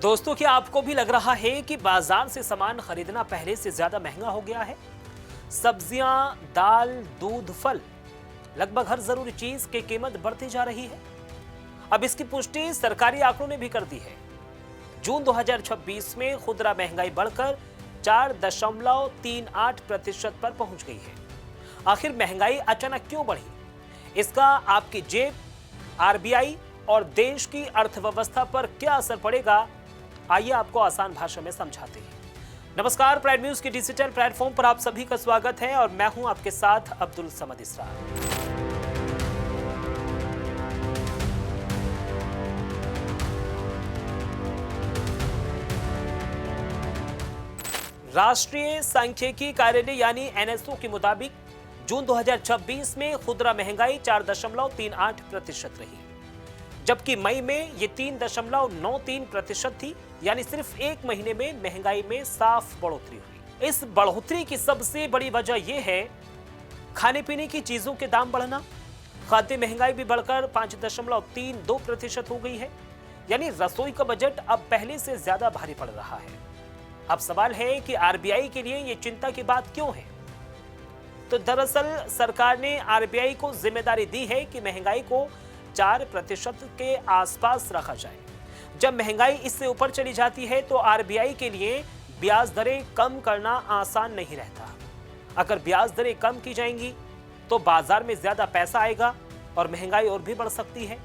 दोस्तों, क्या आपको भी लग रहा है कि बाजार से सामान खरीदना पहले से ज्यादा महंगा हो गया है? सब्जियां, दाल, दूध, फल, लगभग हर जरूरी चीज की कीमत बढ़ती जा रही है। अब इसकी पुष्टि सरकारी आंकड़ों ने भी कर दी है। जून 2026 में खुदरा महंगाई बढ़कर 4.38% पर पहुंच गई है। आखिर महंगाई अचानक क्यों बढ़ी? इसका आपकी जेब, आरबीआई और देश की अर्थव्यवस्था पर क्या असर पड़ेगा, आइए आपको आसान भाषा में समझाते हैं। नमस्कार, प्राइड न्यूज के डिजिटल प्लेटफॉर्म पर आप सभी का स्वागत है और मैं हूं आपके साथ अब्दुल समद इसरार। राष्ट्रीय सांख्यिकी कार्यालय यानी एनएसओ के मुताबिक जून 2026 में खुदरा महंगाई 4.38% रही, जबकि मई में ये 3.93% थी। यानी सिर्फ एक महीने में महंगाई में साफ बढ़ोतरी हुई। इस बढ़ोतरी की सबसे बड़ी वजह यह है खाने पीने की चीजों के दाम बढ़ना। खाद्य महंगाई भी बढ़कर 5.32% हो गई है। यानी रसोई का बजट अब पहले से ज्यादा भारी पड़ रहा है। अब सवाल है कि आरबीआई के लिए ये चिंता की बात क्यों है? तो दरअसल सरकार ने आरबीआई को जिम्मेदारी दी है कि महंगाई को 4% के आसपास रखा जाए। जब महंगाई इससे ऊपर चली जाती है तो आरबीआई के लिए ब्याज दरें कम करना आसान नहीं रहता। अगर ब्याज दरें कम की जाएंगी तो बाजार में ज्यादा पैसा आएगा और महंगाई और भी बढ़ सकती है।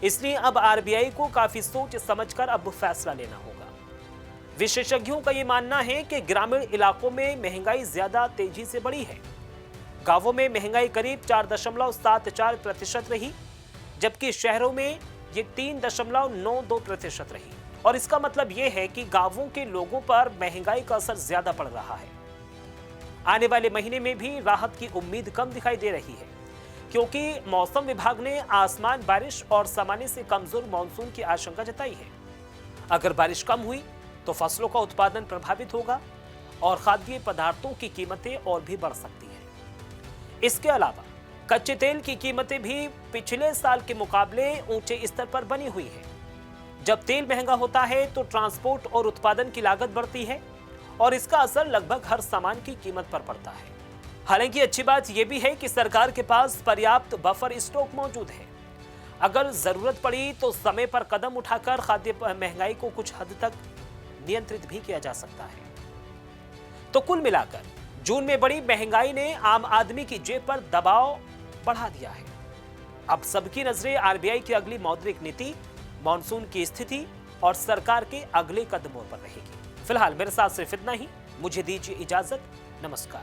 इसलिए अब आरबीआई को काफी सोच समझकर अब फैसला लेना होगा। विशेषज्ञों का यह मानना है कि ग्रामीण इलाकों में महंगाई ज्यादा तेजी से बढ़ी है। गांवों में महंगाई करीब 4.74% रही, जबकि शहरों में ये 3.92% रही। और इसका मतलब यह है कि गांवों के लोगों पर महंगाई का असर ज्यादा पड़ रहा है। आने वाले महीने में भी राहत की उम्मीद कम दिखाई दे रही है, क्योंकि मौसम विभाग ने आसमान बारिश और सामान्य से कमजोर मानसून की आशंका जताई है। अगर बारिश कम हुई तो फसलों का उत्पादन प्रभावित होगा और खाद्य पदार्थों की कीमतें और भी बढ़ सकती है। इसके अलावा कच्चे तेल की कीमतें भी पिछले साल के मुकाबले ऊंचे स्तर पर बनी हुई है। जब तेल महंगा होता है तो ट्रांसपोर्ट और उत्पादन की लागत बढ़ती है और इसका असर लगभग हर सामान की कीमत पर पड़ता है। हालांकि अच्छी बात यह भी है कि सरकार के पास पर्याप्त बफर स्टॉक मौजूद है। अगर जरूरत पड़ी तो समय पर कदम उठाकर खाद्य महंगाई को कुछ हद तक नियंत्रित भी किया जा सकता है। तो कुल मिलाकर जून में बड़ी महंगाई ने आम आदमी की जेब पर दबाव बढ़ा दिया है। अब सबकी नजरें आरबीआई की अगली मौद्रिक नीति, मॉनसून की स्थिति और सरकार के अगले कदमों पर रहेगी। फिलहाल मेरे साथ सिर्फ इतना ही। मुझे दीजिए इजाजत। नमस्कार।